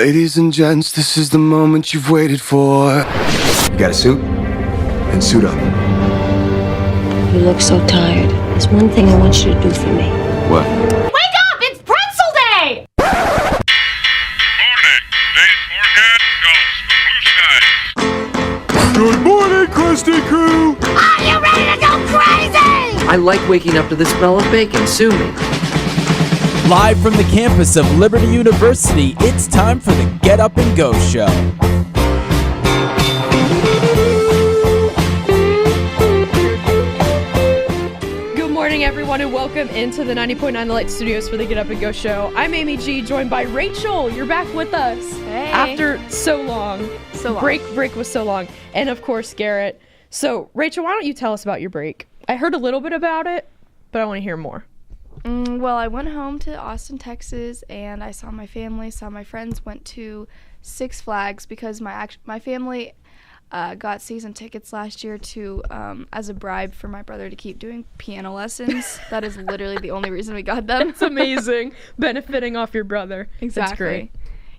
Ladies and gents, this is the moment you've waited for. You got a suit? Then suit up. You look so tired. There's one thing I want you to do for me. What? Wake up! It's pretzel day! Good morning, Krusty Crew! Are you ready to go crazy? I like waking up to the smell of bacon. Sue me. Live from the campus of Liberty University, it's time for the Get Up and Go Show. Good morning, everyone, and welcome into the 90.9 The Light Studios for the Get Up and Go Show. I'm Amy G, joined by Rachel. You're back with us. Hey. After so long. Break was so long. And, of course, Garrett. So, Rachel, why don't you tell us about your break? I heard a little bit about it, but I want to hear more. Well, I went home to Austin, Texas, and I saw my family, saw my friends, went to Six Flags because my family got season tickets last year to as a bribe for my brother to keep doing piano lessons. That is literally the only reason we got them. It's amazing. Benefiting off your brother. Exactly. That's great.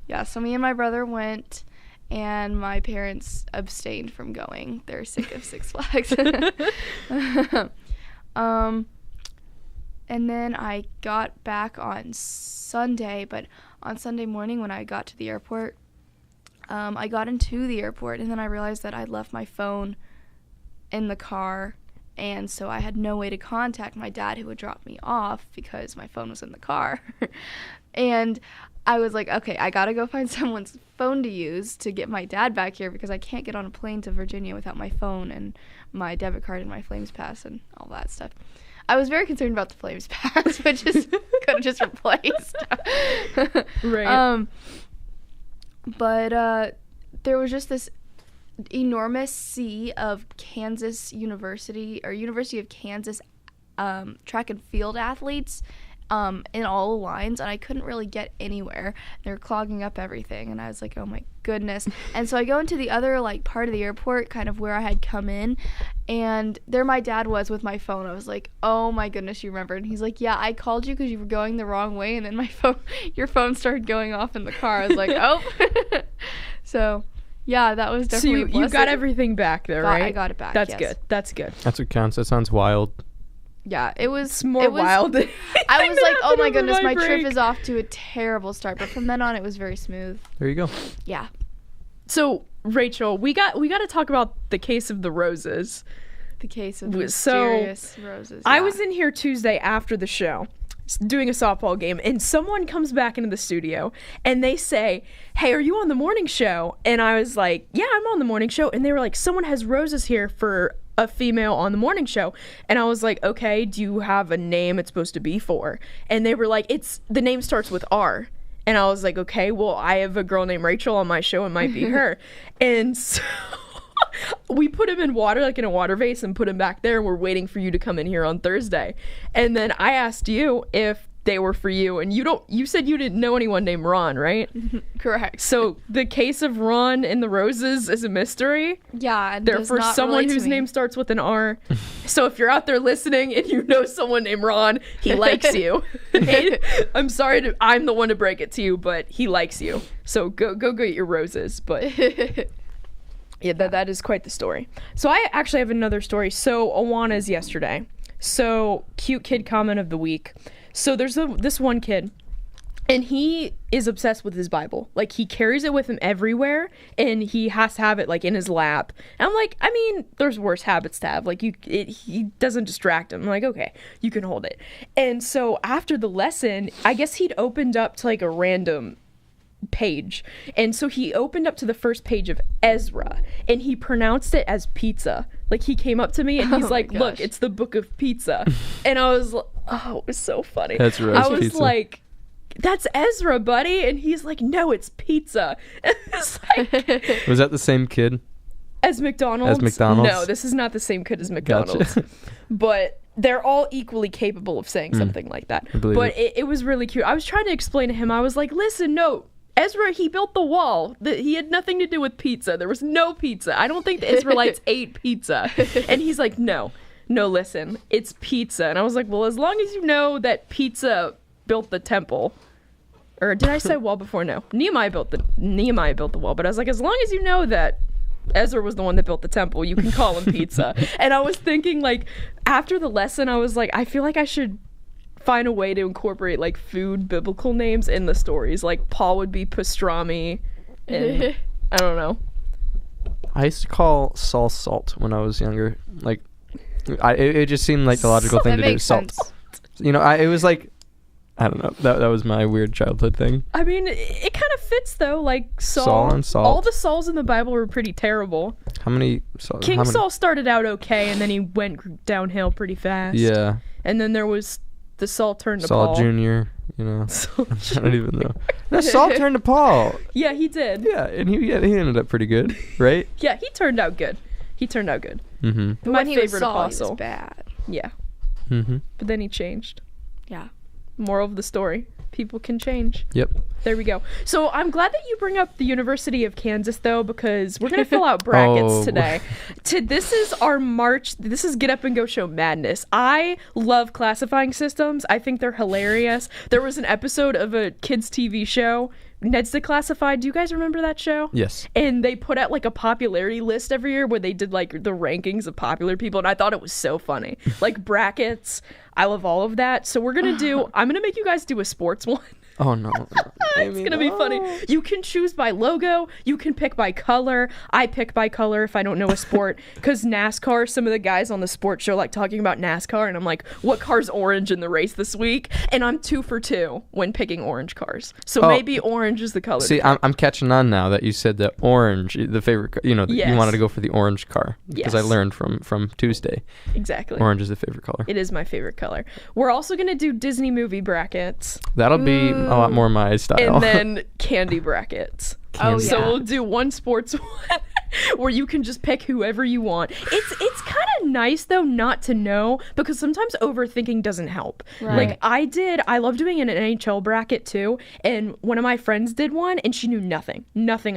Yeah, so me and my brother went, and my parents abstained from going. They're sick of Six Flags. And then I got back on Sunday, but on Sunday morning when I got to the airport, I got into the airport, and then I realized that I'd left my phone in the car, and so I had no way to contact my dad, who would drop me off because my phone was in the car. And I was like, okay, I gotta go find someone's phone to use to get my dad back here because I can't get on a plane to Virginia without my phone and my debit card and my Flames Pass and all that stuff. I was very concerned about the Flames Pass, which is could have just replaced. Right. But there was just this enormous sea of Kansas University of Kansas track and field athletes in all the lines, and I couldn't really get anywhere. They were clogging up everything, and I was like, oh my goodness. And so I go into the other part of the airport, kind of where I had come in, and there my dad was with my phone. I was like, oh my goodness, you remembered? And he's like, yeah, I called you because you were going the wrong way, and then your phone started going off in the car. I was like, oh. So yeah, that was definitely So you got everything back there, right? I got it back. That's yes. good. That's good. That's what counts. That sounds wild. Yeah, it was It's more wild. I was like, oh my goodness, my break. trip is off to a terrible start. But from then on, it was very smooth. There you go. Yeah. So, Rachel, we got to talk about the case of the roses. The case of the So, mysterious roses. I yeah. was in here Tuesday after the show doing a softball game, and someone comes back into the studio and they say, hey, are you on the morning show? And I was like, yeah, I'm on the morning show. And they were like, someone has roses here for a female on the morning show. And I was like, okay, do you have a name it's supposed to be for? And they were like, the name starts with R. And I was like, okay, well, I have a girl named Rachel on my show. It might be her. And so we put him in water, like in a water vase, and put him back there. And we're waiting for you to come in here on Thursday. And then I asked you if they were for you. And you said you didn't know anyone named Ron, right? Correct. So the case of Ron and the roses is a mystery. Yeah. And They're does for not someone relate to whose me. name starts with an R. So if you're out there listening and you know someone named Ron, he likes you. I'm sorry I'm the one to break it to you, but he likes you. So go get your roses. But yeah, that is quite the story. So I actually have another story. So Awana's yesterday. So cute kid comment of the week. So there's this one kid, and he is obsessed with his Bible. Like, he carries it with him everywhere, and he has to have it, like, in his lap. And I'm like, I mean, there's worse habits to have. Like, he doesn't distract him. I'm like, okay, you can hold it. And so after the lesson, I guess he'd opened up to, like, a random page. And so he opened up to the first page of Ezra, and he pronounced it as pizza. Like, he came up to me, and he's like, look, it's the book of pizza. And I was like, oh, it was so funny. That's roast I was pizza. like, that's Ezra, buddy. And he's like, no, it's pizza. And it's like, Was that the same kid? as McDonald's? As McDonald's? No, this is not the same kid as McDonald's. Gotcha. But they're all equally capable of saying something like that. I believe But it was really cute. I was trying to explain to him, I was like, listen, no, Ezra, he built the wall. He had nothing to do with pizza. There was no pizza. I don't think the Israelites ate pizza. And he's like, no, listen, it's pizza. And I was like, well, as long as you know that pizza built the temple, Or did I say wall before? No. Nehemiah built the wall, but I was like, as long as you know that Ezra was the one that built the temple, you can call him pizza. And I was thinking, like, after the lesson, I was like, I feel like I should find a way to incorporate, like, food biblical names in the stories. Like, Paul would be pastrami, and I don't know. I used to call Saul Salt when I was younger. Like, it just seemed like the logical thing to do. Salt. You know, it was like, I don't know. That was my weird childhood thing. I mean, it kind of fits though. Like Saul and Salt. All the Sauls in the Bible were pretty terrial. How many? King Saul started out okay, and then he went downhill pretty fast. Yeah. And then there was the Saul turned to Saul Paul. Jr. You know, I don't even know. No, Saul turned to Paul. Yeah, he did. Yeah, and he ended up pretty good, right? Yeah, he turned out good. Mm-hmm. But My when he was favorite Saul, apostle. he was bad. Yeah, Mm-hmm. but then he changed. Yeah. Moral of the story: people can change. Yep. There we go. So I'm glad that you bring up the University of Kansas, though, because we're going to fill out brackets today. This is our March. This is Get Up and Go Show madness. I love classifying systems. I think they're hilarious. There was an episode of a kids' TV show, Ned's Declassified. Do you guys remember that show? Yes. And they put out like a popularity list every year where they did like the rankings of popular people, and I thought it was so funny. Like brackets. I love all of that. So I'm gonna make you guys do a sports one. Oh no. It's gonna be funny. You can choose by logo. You can pick by color. I pick by color if I don't know a sport. Because NASCAR, some of the guys on the sports show like talking about NASCAR, and I'm like, what car's orange in the race this week? And I'm 2 for 2 when picking orange cars. So maybe orange is the color. See, I'm catching on now that you said that orange, the favorite. You know, Yes. you wanted to go for the orange car because I Yes. learned from Tuesday. Exactly. Orange is the favorite color. It is my favorite color. We're also gonna do Disney movie brackets, That'll be a lot more my style. and then candy brackets. Oh, So yeah. we'll do one sports one where you can just pick whoever you want. It's kind of nice though not to know, because sometimes overthinking doesn't help. Right. Like I love doing an NHL bracket too, and one of my friends did one and she knew nothing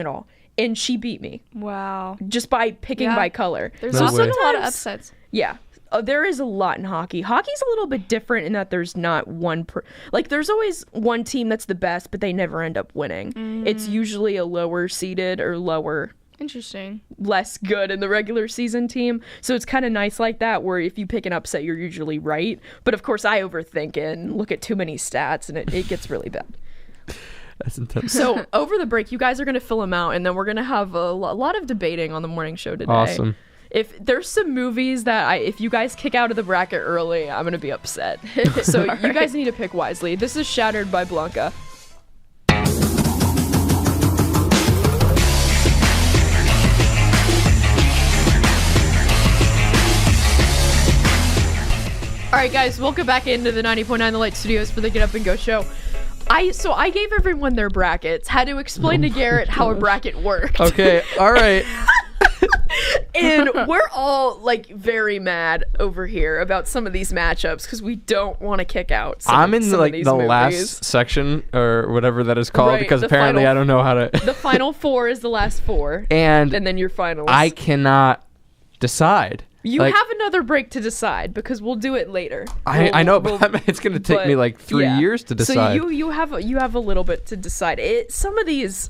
at all. And she beat me Wow. just by picking Yeah. by color. There's No also way. a lot of Sometimes- upsets. Yeah. There is a lot in hockey. Hockey's a little bit different in that there's not one like there's always one team that's the best, but they never end up winning. It's usually a lower seeded or Interesting. less good in the regular season team. So it's kind of nice like that, where if you pick an upset, you're usually right. But of course, I overthink it and look at too many stats, and it gets really bad. That's intense. So over the break, you guys are going to fill them out, and then we're going to have a lot of debating on the morning show today. Awesome. If there's some movies that if you guys kick out of the bracket early, I'm going to be upset. So you guys need to pick wisely. This is Shattered by Blanca. All right, guys, welcome back into the 90.9 The Light Studios for the Get Up and Go show. I gave everyone their brackets, had to explain to Garrett how a bracket worked. Okay. All right. And we're all like very mad over here about some of these matchups because we don't want to kick out I'm in some like of these the movies. last section or whatever that is called, Right, because the apparently final- I don't know how to. The final four is the last four, and then your finals. I cannot decide. You Like, have another break to decide because we'll do it later. I know, but it's going to take me like 3 yeah. years to decide. So you have a little bit to decide. Some of these,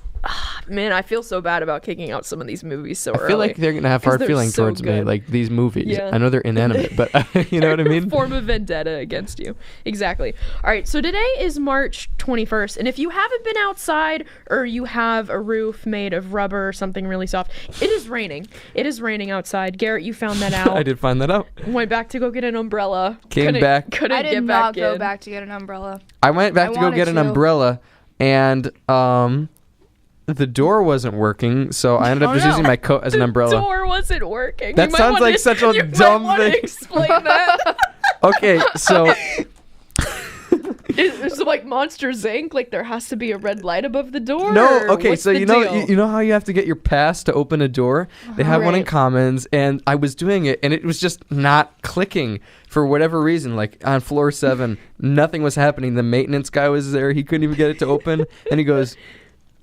man, I feel so bad about kicking out some of these movies so early. I feel like they're going to have 'cause hard they're feelings so towards me, good. like these movies. Yeah. I know they're inanimate, but you know what I mean? Form of vendetta against you. Exactly. All right, so today is March 21st, and if you haven't been outside or you have a roof made of rubber or something really soft, it is raining. It is raining outside. Garrett, you found that out. I did find that out. Went back to go get an umbrella. Came back. Couldn't I get did back not go in. back to get an umbrella. I went back I to go wanted get an to. umbrella, and the door wasn't working, so I ended up just using my coat as an umbrella. The door wasn't working. That You might sounds wanna- like such a you might dumb wanna thing. Explain that. Okay, so Is it like Monsters Inc? Like there has to be a red light above the door? no, or okay, what's so the you know deal? you know how you have to get your pass to open a door? They have one in Right. Commons, and I was doing it, and it was just not clicking for whatever reason. Like on floor 7, nothing was happening. The maintenance guy was there; he couldn't even get it to open, and he goes,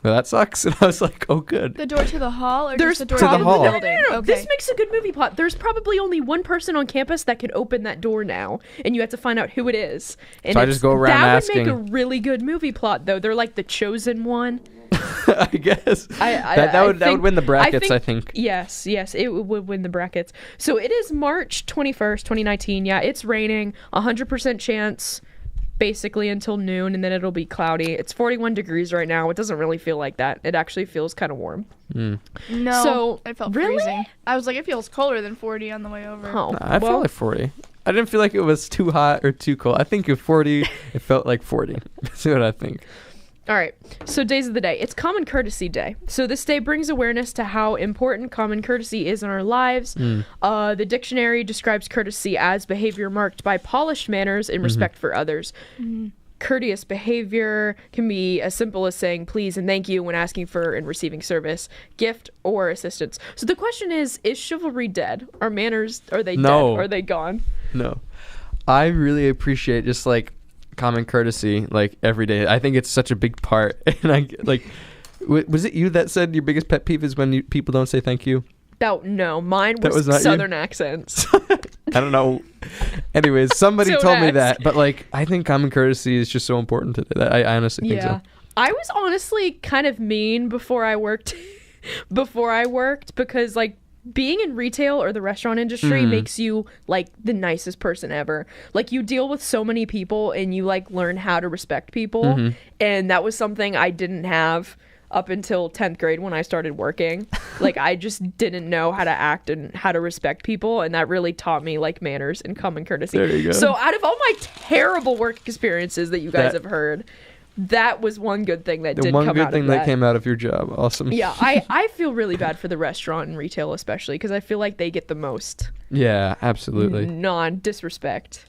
well, that sucks. And I was like, oh, good. The door to the hall, or There's just the door To the to the hall. building? No. Okay. This makes a good movie plot. There's probably only one person on campus that can open that door now, and you have to find out who it is. And So I just go around that asking. would make a really good movie plot, though. They're like the chosen one. I guess. That would win the brackets, I think. Yes, it would win the brackets. So it is March 21st, 2019. Yeah, it's raining. 100% chance, basically until noon, and then it'll be cloudy. It's 41 degrees right now. It doesn't really feel like that. It actually feels kind of warm. No, So, it felt really? freezing. I was like, it feels colder than 40 on the way over. Oh, I felt like 40. I didn't feel like it was too hot or too cold. I think at 40, it felt like 40. That's what I think. All right, so days of the day. It's Common Courtesy Day. So this day brings awareness to how important common courtesy is in our lives. The dictionary describes courtesy as behavior marked by polished manners and respect for others. Courteous behavior can be as simple as saying please and thank you when asking for and receiving service, gift, or assistance. So the question is chivalry dead? Are manners, are they No. dead? Are they gone? No. I really appreciate just like common courtesy like every day. I think it's such a big part. And I like was it you that said your biggest pet peeve is when people don't say thank you? No, mine That was was not you? Southern accents. I don't know. Anyways, somebody So told me next. that, but like I think common courtesy is just so important today. I honestly think so. I was honestly kind of mean before I worked because like being in retail or the restaurant industry makes you like the nicest person ever. Like you deal with so many people and you like learn how to respect people. And that was something I didn't have up until 10th grade when I started working. Like I just didn't know how to act and how to respect people, and that really taught me like manners and common courtesy. There you go. So out of all my terrible work experiences that you guys That- have heard, that was one good thing that The did one come good out thing of that that. came out of your job. Awesome. Yeah, I feel really bad for the restaurant and retail especially because I feel like they get the most Yeah, absolutely. non-disrespect.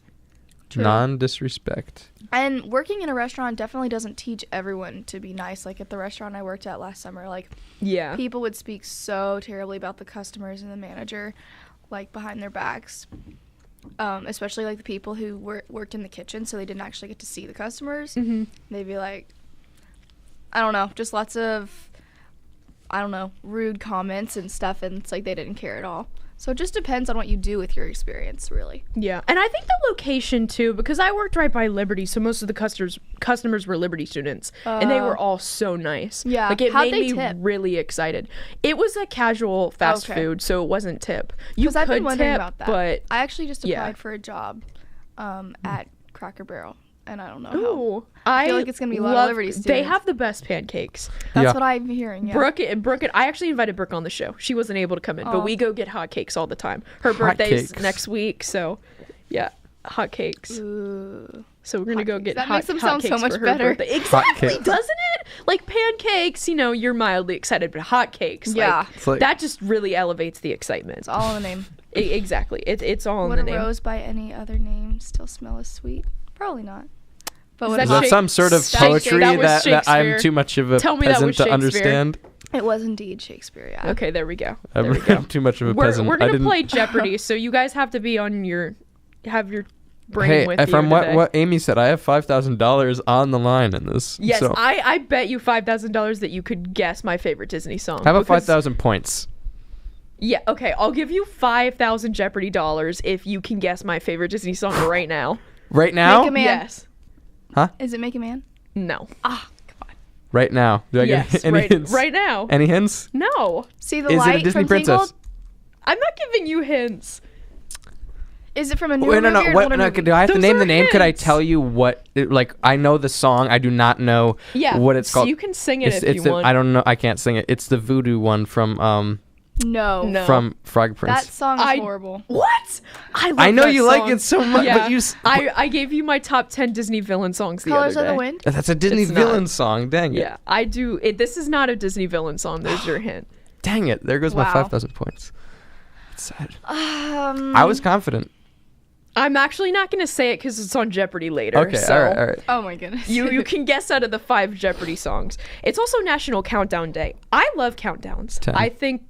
Non-disrespect. And working in a restaurant definitely doesn't teach everyone to be nice. Like at the restaurant I worked at last summer, like Yeah. people would speak so terribly about the customers and the manager, like behind their backs. Especially like the people who worked in the kitchen, so they didn't actually get to see the customers. They'd be like, I don't know, just lots of, I don't know, rude comments and stuff, and it's like they didn't care at all. So it just depends on what you do with your experience, really. Yeah, and I think the location too, because I worked right by Liberty, so most of the customers were Liberty students, and they were all so nice. Yeah. like it How'd made they me tip? really excited. It was a casual fast Okay. food, so it wasn't tip. You Because I've been could wondering tip, about that. but I actually just yeah. applied for a job at Cracker Barrel, and I don't know how. ooh, I feel like it's gonna be a lot of Liberty They students. have the best pancakes. That's Yeah. what I'm hearing. Yeah. Brooke, I actually invited Brooke on the show. She wasn't able to come in, but Aw. we go get hot cakes all the time. Her Hot birthday's cakes. next week, so yeah, hot cakes. Ooh. So we're gonna Hot go cakes. get That hot, makes them hot sound so cakes much for her better. birthday. Exactly, cakes. doesn't it? Like pancakes, you're mildly excited, but hot cakes, Yeah. It's like- that just really elevates the excitement. It's all in the name. Exactly, it's all Would in a the name. rose by any other name still smell as sweet? Probably not. But Is what that Is if that Shake- some sort of Shakespeare. poetry That was that I'm Shakespeare. too much of a Tell me that peasant was to Shakespeare. understand? it was indeed Shakespeare? Yeah. Okay, there we go. I'm There we go. too much of a We're peasant. I gonna didn't- play Jeopardy, so you guys have to be on have your brain Hey, with you from today. what Amy said, I have $5,000 on the line in this. Yes, so. I bet you $5,000 that you could guess my favorite Disney song. How about because- 5,000 points? Yeah, okay, I'll give you 5,000 Jeopardy dollars if you can guess my favorite Disney song right now. Right now? Make a man. Yes. Is it Make a Man? No. Right now. Do I Yes, get any hints? right now. Any hints? No. See the Is light it a Disney from princess? Tangled? I'm not giving you hints. Is it from a new Wait, movie no. or an What? older No, movie? do I have to Those name are the name? Could I hints. tell you what? Like, I know the song. I do not know what it's so called. you can sing it It's if you the, want. I don't know. I can't sing it. It's the voodoo one from No. from Frog Prince. That song is I- horrible. What? I love I know that you like song. it so much, Yeah. but you. I gave you my top 10 Disney villain songs the Colors other of day. the Wind? That's a Disney It's villain not. song. Dang it. Yeah, I do. This is not a Disney villain song. There's your hint. Dang it. There goes my Wow. 5,000 points. It's sad. Um, I was confident. I'm actually not going to say it because it's on Jeopardy later. Okay. so All right. Oh my goodness. You can guess out of the 5 Jeopardy songs. It's also National Countdown Day. I love countdowns. 10. I think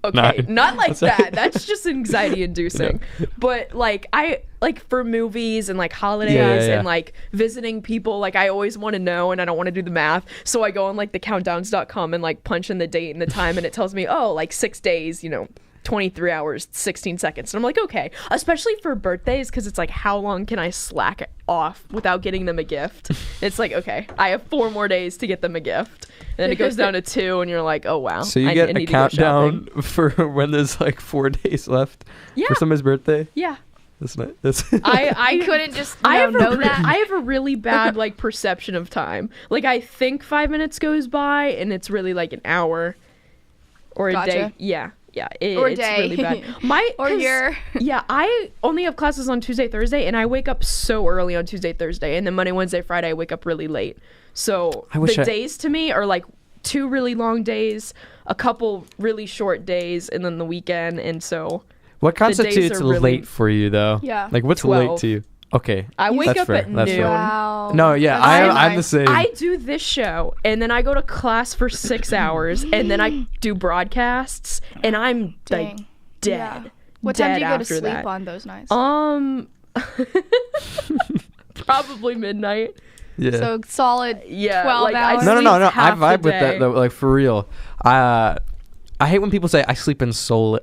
Okay, not like Sorry. that. That's just anxiety inducing. But like I like for movies and like holidays Yeah. and like visiting people, like I always want to know and I don't want to do the math. So I go on like the countdowns.com and like punch in the date and the time and it tells me, oh, like 6 days, 23 hours, 16 seconds. And I'm like, okay, especially for birthdays, because it's like, how long can I slack off without getting them a gift? It's like, okay, I have 4 more days to get them a gift. And then it goes down to 2, and you're like, oh, wow. So you I get a need to go shopping. countdown for when there's like 4 days left Yeah. for somebody's birthday. Yeah. That's not. That's I couldn't just I have know a that. I have a really bad like perception of time. Like I think 5 minutes goes by and it's really like an hour or a Gotcha. day. Yeah. Or It's day. really bad. Or 'cause, year. Yeah, I only have classes on Tuesday, Thursday, and I wake up so early on Tuesday, Thursday, and then Monday, Wednesday, Friday, I wake up really late. So I wish the I- days to me are like 2 really long days, a couple really short days, and then the weekend. And so what days constitutes are really- late for you though? Yeah. Like what's late 12. to you? Okay. I wake that's up fair. at That's noon. fair. Wow. No, yeah, That's I'm the nice. same. I do this show and then I go to class for 6 hours and then I do broadcasts and I'm like Dang. dead. Yeah. What time do you go to after sleep that. on those nights? Probably midnight. yeah. So solid Yeah, 12 like, I hours. no. I half the vibe with day. that though. Like for real. I hate when people say I slept in so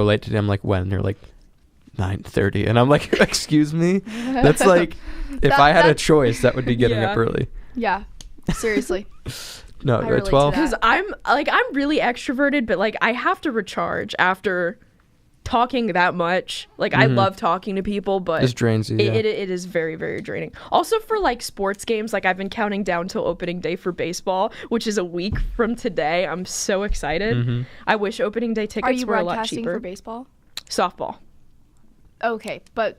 late today. I'm like, when? They're like 9:30, and I'm like, excuse me. That's like, if I had a that's- choice, that would be getting Yeah. up early. Yeah. Seriously. No, I relate to 12. that. Because I'm really extroverted, but like I have to recharge after talking that much. Like I love talking to people, but Just drains you. It, Yeah. it is very, very draining. Also for like sports games, like I've been counting down till opening day for baseball, which is a week from today. I'm so excited. I wish opening day Are tickets you were a lot broadcasting cheaper. for baseball? Softball. Okay, but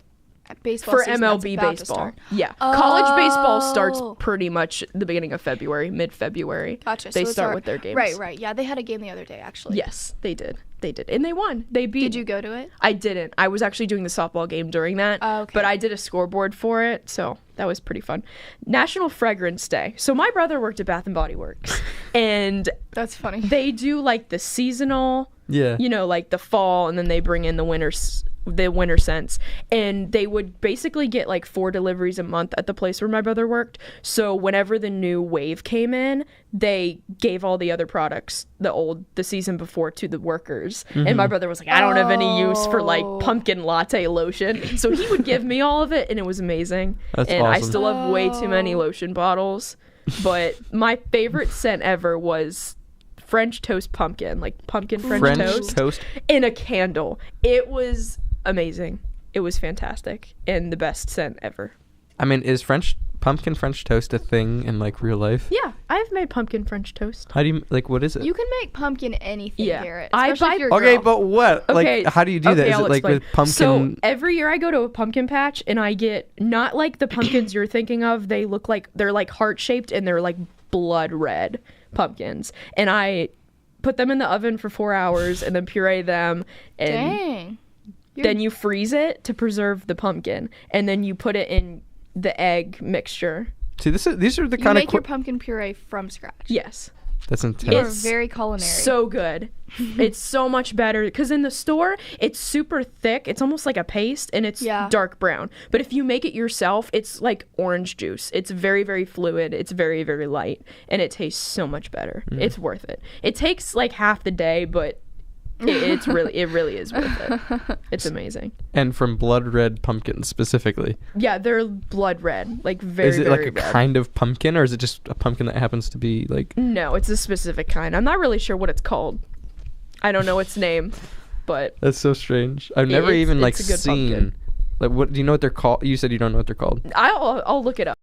baseball For season, that's MLB about to baseball. start. Yeah. College baseball starts Oh. pretty much the beginning of February, mid-February. Gotcha. They so it's start our- with their games. Right. Yeah, they had a game the other day, actually. Yes, they did. And they won. They beat. Did you go to it? I didn't. I was actually doing the softball game during that. Oh, okay. But I did a scoreboard for it, so that was pretty fun. National Fragrance Day. So my brother worked at Bath and Body Works, and That's funny. they do like the seasonal, Yeah. like the fall, and then they bring in the winter scents, and they would basically get like 4 deliveries a month at the place where my brother worked. So whenever the new wave came in, they gave all the other products, the season before, to the workers. And my brother was like, I don't have any use for like pumpkin latte lotion, so he would give me all of it, and it was amazing. That's and I awesome. still have way too many lotion bottles, but my favorite scent ever was French toast pumpkin, like pumpkin French toast in a candle. It was amazing. It was fantastic and the best scent ever. I mean, is pumpkin French toast a thing in like real life? Yeah, I've made pumpkin French toast. How do you like? What is it? You can make pumpkin anything, Yeah. Garrett. I Especially buy- if you're a Okay, girl. but what? Okay, Like, how do you do that? okay, Is I'll it like explain. with pumpkin? So every year I go to a pumpkin patch and I get not like the pumpkins you're thinking of. They look like they're like heart shaped and they're like blood red pumpkins. And I put them in the oven for 4 hours and then puree them. And Dang. then you freeze it to preserve the pumpkin. And then you put it in the egg mixture. See, these are the You kind make of your pumpkin puree from scratch. Yes. that's You intense. are It's very culinary. So good. It's so much better because in the store it's super thick. It's almost like a paste and it's Yeah. dark brown. But if you make it yourself, it's like orange juice. It's very, very fluid. It's very, very light and it tastes so much better. It's worth it. It takes like half the day, but it really is worth it. It's amazing. And from blood red pumpkins specifically. Yeah, they're blood red, like very, Is it very like a red. kind of pumpkin, or is it just a pumpkin that happens to be like? No, it's a specific kind. I'm not really sure what it's called. I don't know its name, but That's so strange. I've never It's- even like it's a good seen. pumpkin. Like, what do you know what they're called? You said you don't know what they're called. I'll look it up.